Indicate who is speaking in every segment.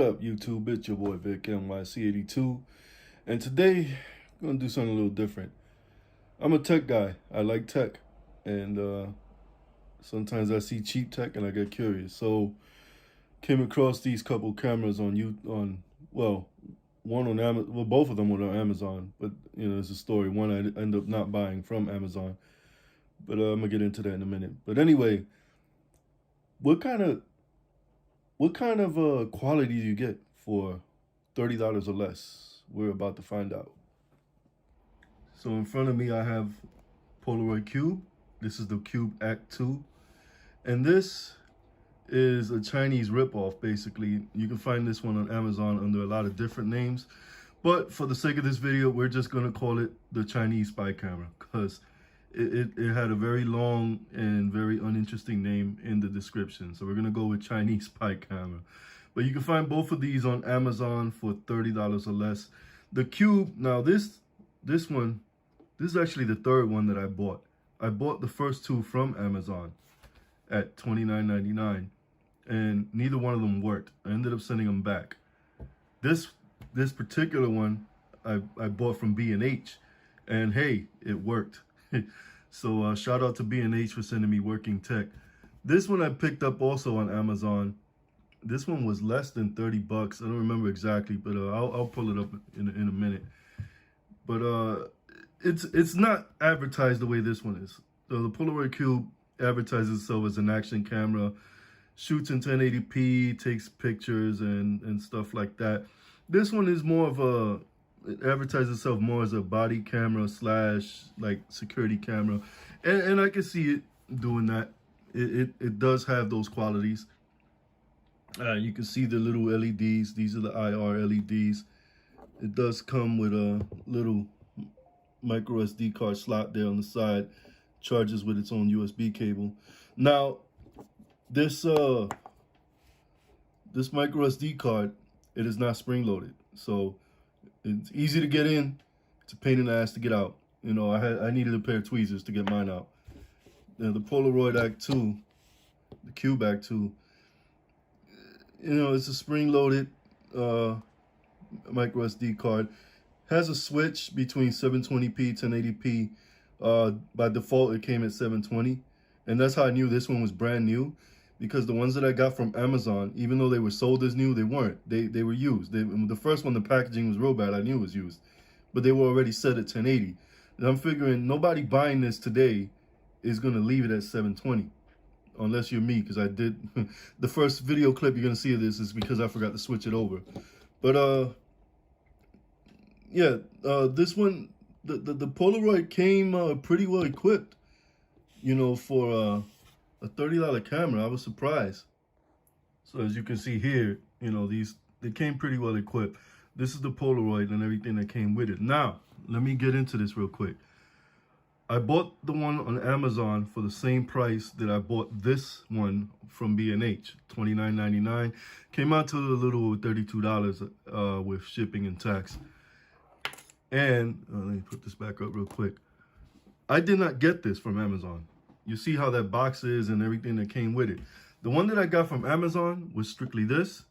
Speaker 1: up, YouTube? It's your boy Vic NYC82, and today I'm gonna do something a little different. I'm a tech guy. I like tech, and sometimes I see cheap tech and I get curious. So came across these couple cameras well, one on Amazon. Well, both of them were on Amazon, but there's a story. One I ended up not buying from Amazon, but I'm gonna get into that in a minute. But anyway, what kind of quality do you get for $30 or less? We're about to find out. So in front of me, I have Polaroid Cube. This is the Cube Act 2. And this is a Chinese ripoff, basically. You can find this one on Amazon under a lot of different names. But for the sake of this video, we're just going to call it the Chinese spy camera, because it had a very long and very uninteresting name in the description. So we're going to go with Chinese spy camera. But you can find both of these on Amazon for $30 or less. The Cube, now this is actually the third one that I bought. I bought the first two from Amazon at $29.99, and neither one of them worked. I ended up sending them back. This particular one I bought from B&H, and hey, it worked. So shout out to B&H for sending me working tech. This one I picked up also on Amazon. This one was less than 30 bucks. I don't remember exactly, but I'll pull it up in a minute. But it's not advertised the way this one is. So the Polaroid Cube advertises itself as an action camera, shoots in 1080p, takes pictures and stuff like that. This one is more of it advertises itself more as a body camera / like security camera, and I can see it doing that. It does have those qualities. You can see the little LEDs. These are the IR LEDs. It does come with a little micro SD card slot there on the side. Charges with its own USB cable. Now, this micro SD card, it is not spring loaded, so it's easy to get in. It's a pain in the ass to get out. I needed a pair of tweezers to get mine out. Now, the Polaroid Act 2, the Cube Act 2, it's a spring loaded micro SD card. Has a switch between 720p, 1080p. By default, it came at 720. And that's how I knew this one was brand new, because the ones that I got from Amazon, even though they were sold as new, they weren't. They were used. The first one, the packaging was real bad. I knew it was used. But they were already set at 1080. And I'm figuring nobody buying this today is going to leave it at 720. Unless you're me, because I did. The first video clip you're going to see of this is because I forgot to switch it over. But, yeah, this one, the Polaroid came pretty well equipped, for a $30 camera. I was surprised. So as you can see here, they came pretty well equipped. This is the Polaroid and everything that came with it. Now, let me get into this real quick. I bought the one on Amazon for the same price that I bought this one from B&H, $29.99. Came out to a little over $32 with shipping and tax. And let me put this back up real quick. I did not get this from Amazon. You see how that box is and everything that came with it. The one that I got from Amazon was strictly this,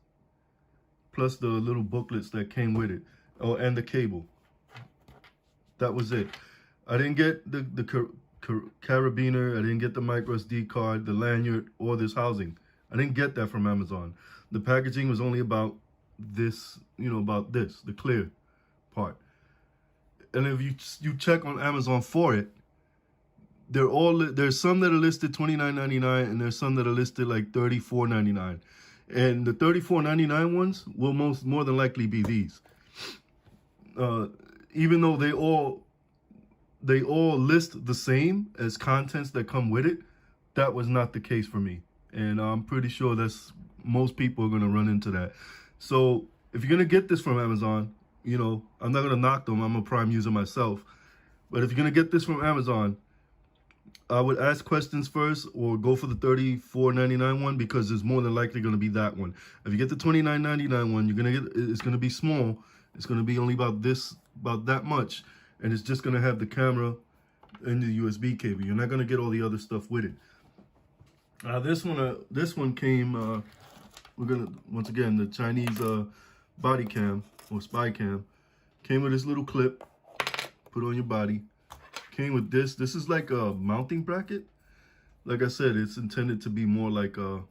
Speaker 1: plus the little booklets that came with it. Oh, and the cable. That was it. I didn't get the carabiner. I didn't get the micro SD card, the lanyard, or this housing. I didn't get that from Amazon. The packaging was only about this, the clear part. And if you check on Amazon for it, there's some that are listed $29.99, and there's some that are listed like $34.99. And the $34.99 ones will more than likely be these. Even though they all list the same as contents that come with it, that was not the case for me. And I'm pretty sure most people are going to run into that. So if you're going to get this from Amazon, I'm not going to knock them. I'm a Prime user myself. But if you're going to get this from Amazon, I would ask questions first, or go for the $34.99 one, because it's more than likely going to be that one. If you get the $29.99 one, it's going to be small. It's going to be only about that much. And it's just going to have the camera and the USB cable. You're not going to get all the other stuff with it. This one came we're gonna, once again, the Chinese body cam or spy cam came with this little clip, put on your body. Came with this. This is like a mounting bracket. Like I said, it's intended to be more like a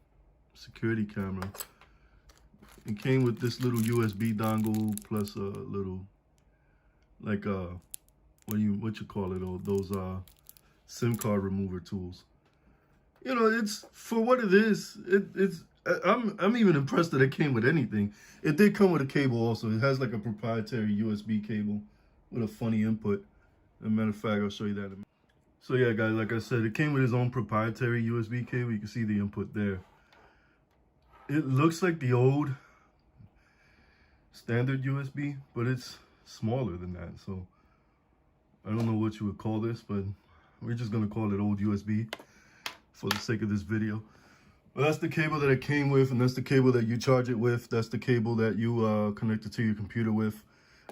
Speaker 1: security camera. It came with this little USB dongle plus a little, like what you call it? Those SIM card remover tools. You know, it's for what it is. I'm even impressed that it came with anything. It did come with a cable also. It has like a proprietary USB cable with a funny input. As a matter of fact, I'll show you that in a minute. So yeah, guys, like I said, it came with its own proprietary USB cable. You can see the input there. It looks like the old standard USB, but it's smaller than that. So I don't know what you would call this, but we're just gonna call it old USB for the sake of this video. But that's the cable that it came with, and that's the cable that you charge it with. That's the cable that you connect it to your computer with.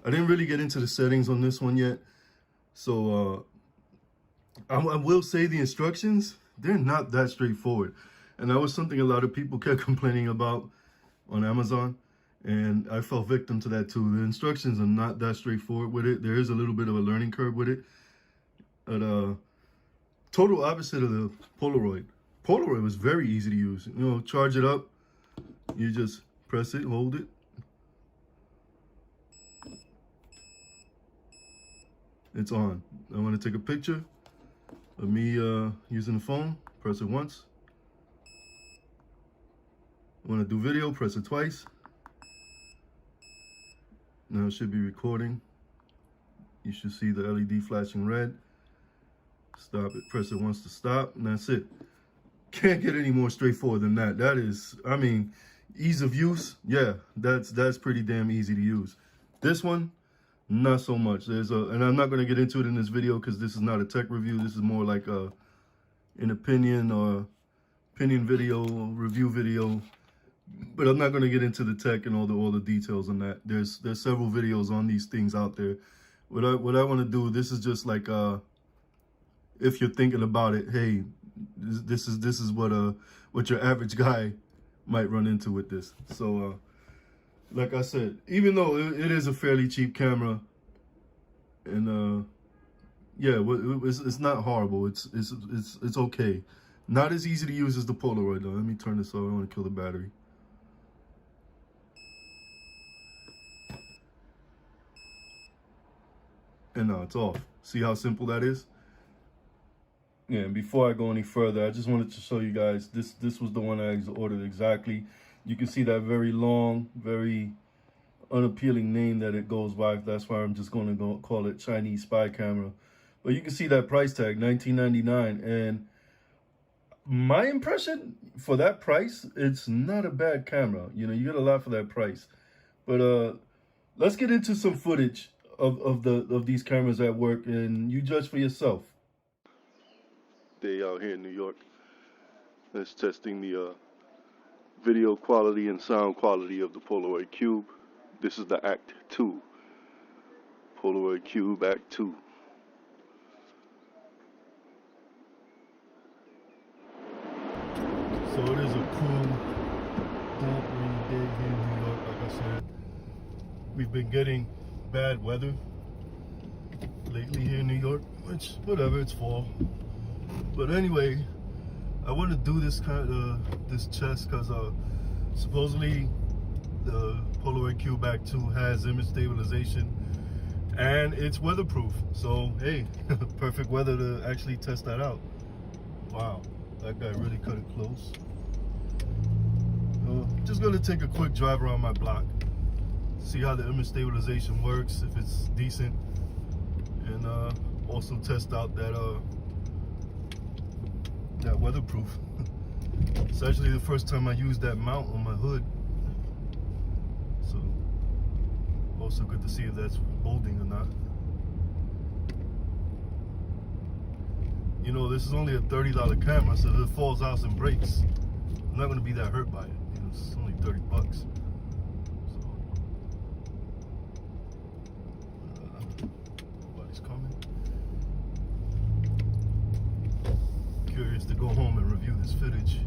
Speaker 1: I didn't really get into the settings on this one yet. So I will say the instructions, they're not that straightforward. And that was something a lot of people kept complaining about on Amazon. And I fell victim to that too. The instructions are not that straightforward with it. There is a little bit of a learning curve with it. But total opposite of the Polaroid. Polaroid was very easy to use. You know, charge it up. You just press it, hold it. It's on. I want to take a picture of me using the phone. Press it once. I want to do video. Press it twice. Now it should be recording. You should see the LED flashing red. Stop it. Press it once to stop, and that's it. Can't get any more straightforward than that. That is, I mean, ease of use. Yeah, that's pretty damn easy to use. This one, not so much. And I'm not going to get into it in this video because this is not a tech review. This is more like an opinion or opinion video, review video. But I'm not going to get into the tech and all the details on that. There's several videos on these things out there. What I want to do, this is just like if you're thinking about it, hey, this is what your average guy might run into with this. So like I said, even though it is a fairly cheap camera, and yeah, it's not horrible. It's okay. Not as easy to use as the Polaroid though. Let me turn this off. I don't want to kill the battery. And now it's off. See how simple that is? Yeah, and before I go any further, I just wanted to show you guys, this was the one I ordered exactly. You can see that very long, very unappealing name that it goes by. That's why I'm just going to call it Chinese spy camera. But you can see that price tag, $19.99. And my impression, for that price, it's not a bad camera. You know, you get a lot for that price. But let's get into some footage of these cameras at work, and you judge for yourself. Day out here in New York. That's testing the video quality and sound quality of the Polaroid Cube. This is the Act 2. Polaroid Cube Act 2. So it is a cool, damp, rainy day here in New York. Like I said, we've been getting bad weather lately here in New York, which, whatever, it's fall. But anyway, I want to do this this test because supposedly the Polaroid Cube Act 2 has image stabilization and it's weatherproof. So hey, perfect weather to actually test that out. Wow, that guy really cut it close. Just gonna take a quick drive around my block, see how the image stabilization works, if it's decent, and also test out that weatherproof. It's actually the first time I used that mount on my hood, so also good to see if that's holding or not. You know, this is only a $30 camera, so if it falls out and breaks, I'm not going to be that hurt by it. You know, it's only 30 bucks. So nobody's coming. Curious to go home and review this footage.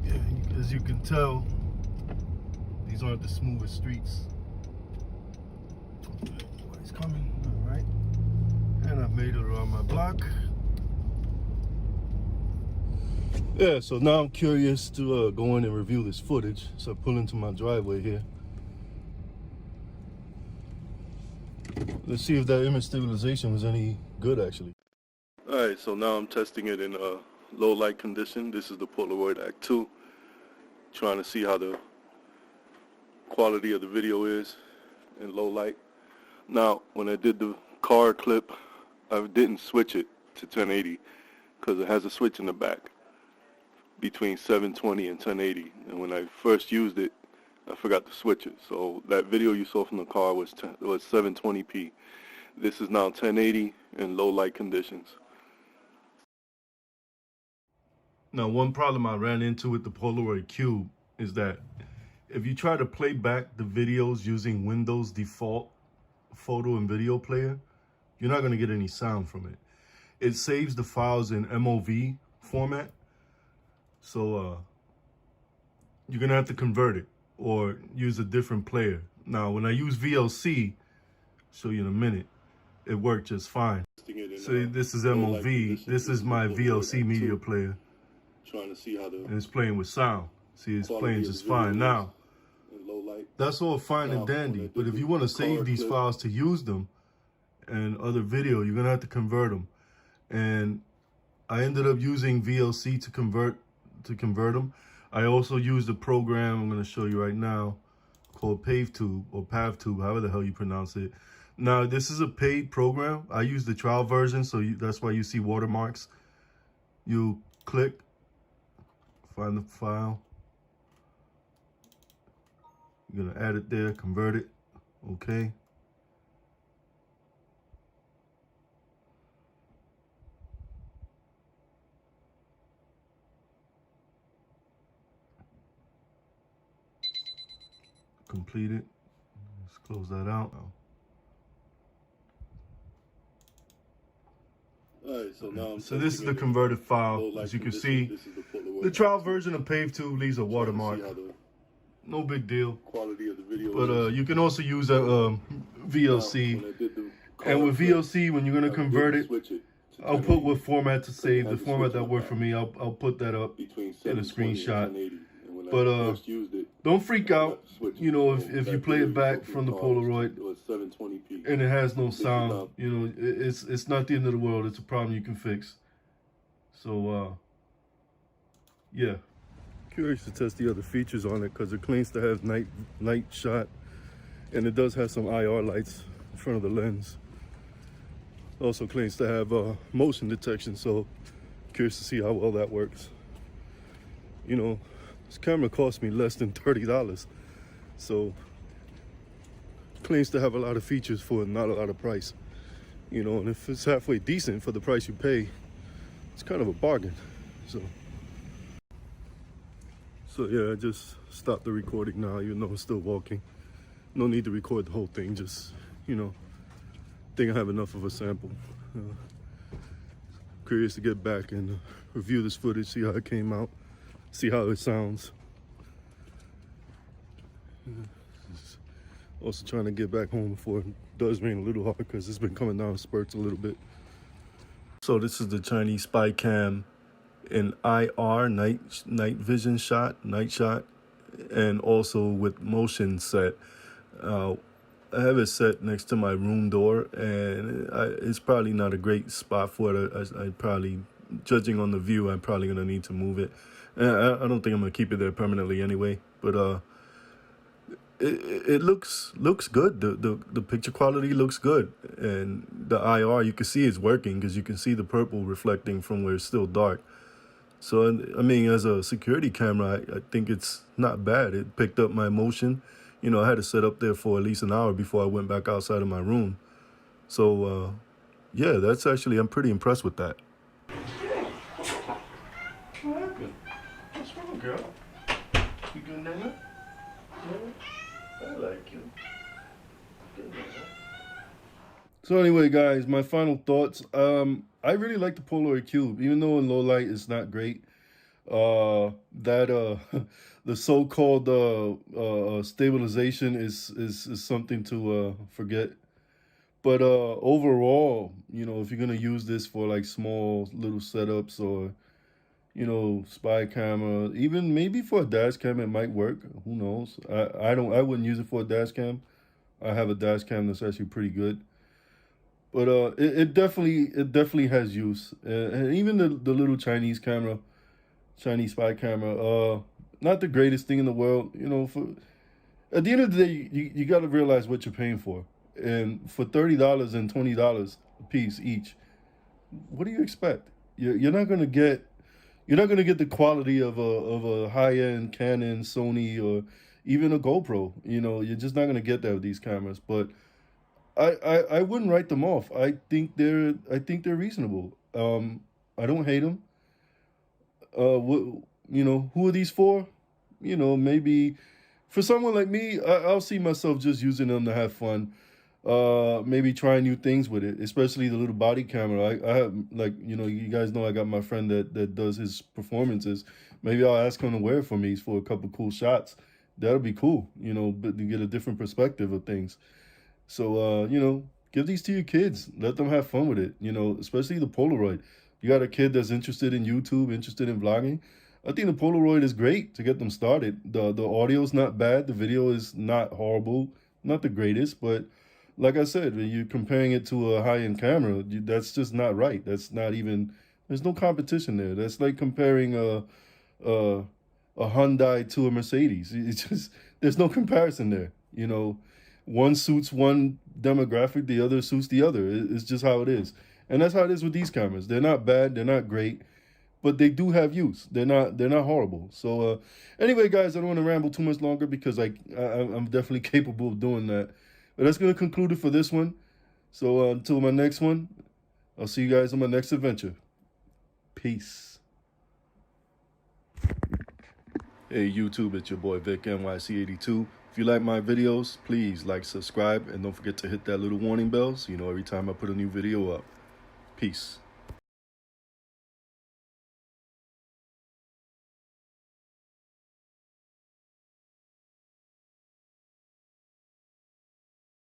Speaker 1: Yeah, As you can tell, these aren't the smoothest streets. Nobody's coming, all right. And I've made it around my block. Yeah, so now I'm curious to go in and review this footage. So I pull into my driveway here. Let's see if that image stabilization was any good, actually. All right, so now I'm testing it in low light condition. This is the Polaroid Act 2. Trying to see how the quality of the video is in low light. Now, when I did the car clip, I didn't switch it to 1080 because it has a switch in the back between 720 and 1080. And when I first used it, I forgot to switch it. So that video you saw from the car was 720p. This is now 1080 in low light conditions. Now, one problem I ran into with the Polaroid Cube is that if you try to play back the videos using Windows default photo and video player, you're not going to get any sound from it. It saves the files in MOV format. So you're going to have to convert it or use a different player. Now, when I use VLC, I'll show you in a minute, it worked just fine. So this is MOV. This is my VLC media player. Trying to see how the and it's playing with sound. See, it's playing just fine. Now, that's all fine and dandy. But if you want to save these files to use them and other video, you're going to have to convert them. And I ended up using VLC to convert them. I also used a program I'm going to show you right now called PaveTube or PavTube, however the hell you pronounce it. Now, this is a paid program. I use the trial version, so that's why you see watermarks. You click, find the file. You're going to add it there, convert it. Okay. Complete it. Let's close that out. Alright, so now this is the converted file. As you can see, the trial version of PaveTube leaves a watermark. No big deal. Quality of the video. But you can also use a VLC. And with VLC, when you're gonna convert it, I'll put what format to save. The format that worked for me, I'll put that up in a screenshot. But don't freak out, you know, if you play it back from the Polaroid and it has no sound, you know, it's not the end of the world. It's a problem you can fix. So, yeah. Curious to test the other features on it because it claims to have night shot, and it does have some IR lights in front of the lens. Also claims to have motion detection, so curious to see how well that works. You know, this camera cost me less than $30, so claims to have a lot of features for not a lot of price. You know, and if it's halfway decent for the price you pay, it's kind of a bargain. So yeah, I just stopped the recording now, even though I'm still walking. No need to record the whole thing, just, you know, think I have enough of a sample. Curious to get back and review this footage, see how it came out, see how it sounds. Also trying to get back home before it does rain a little hard because it's been coming down in spurts a little bit. So this is the Chinese spy cam in IR, night vision shot, night shot, and also with motion set. I have it set next to my room door, and it's probably not a great spot for it. I probably, judging on the view, I'm probably gonna need to move it. And I don't think I'm gonna keep it there permanently anyway. But it looks good. The picture quality looks good, and the IR, you can see it's working because you can see the purple reflecting from where it's still dark. So, I mean, as a security camera, I think it's not bad. It picked up my motion. You know, I had to set up there for at least an hour before I went back outside of my room. So, yeah, that's actually, I'm pretty impressed with that. What happened? What's wrong, girl? You good, Nana? I like you. Good, Nana. So anyway, guys, my final thoughts. I really like the Polaroid Cube, even though in low light it's not great. That the so-called stabilization is something to forget. But overall, you know, if you're gonna use this for like small little setups or, you know, spy camera, even maybe for a dash cam, it might work. Who knows? I wouldn't use it for a dash cam. I have a dash cam that's actually pretty good. But it definitely has use. And even the little Chinese camera, Chinese spy camera, not the greatest thing in the world. You know, for at the end of the day, you got to realize what you're paying for. And for $30 and $20 a piece each, what do you expect? You're not gonna get the quality of a high end Canon, Sony, or even a GoPro. You know, you're just not gonna get that with these cameras. But I wouldn't write them off. I think they're reasonable. I don't hate them. What, you know, who are these for? You know, maybe for someone like me, I'll see myself just using them to have fun. Maybe trying new things with it, especially the little body camera. I have, like, you know, you guys know I got my friend that does his performances. Maybe I'll ask him to wear it for me for a couple cool shots. That'll be cool, you know, but to get a different perspective of things. So, you know, give these to your kids. Let them have fun with it, you know, especially the Polaroid. You got a kid that's interested in YouTube, interested in vlogging. I think the Polaroid is great to get them started. The audio's not bad. The video is not horrible. Not the greatest, but like I said, when you're comparing it to a high-end camera, that's just not right. That's not even, there's no competition there. That's like comparing a Hyundai to a Mercedes. It's just, there's no comparison there. You know, one suits one demographic, the other suits the other. It's just how it is. And that's how it is with these cameras. They're not bad, they're not great, but they do have use. They're not horrible. So anyway, guys, I don't want to ramble too much longer because I'm definitely capable of doing that. But that's going to conclude it for this one. So until my next one, I'll see you guys on my next adventure. Peace. Hey YouTube, it's your boy Vic NYC82. If you like my videos, please like, subscribe, and don't forget to hit that little warning bell so you know every time I put a new video up. Peace.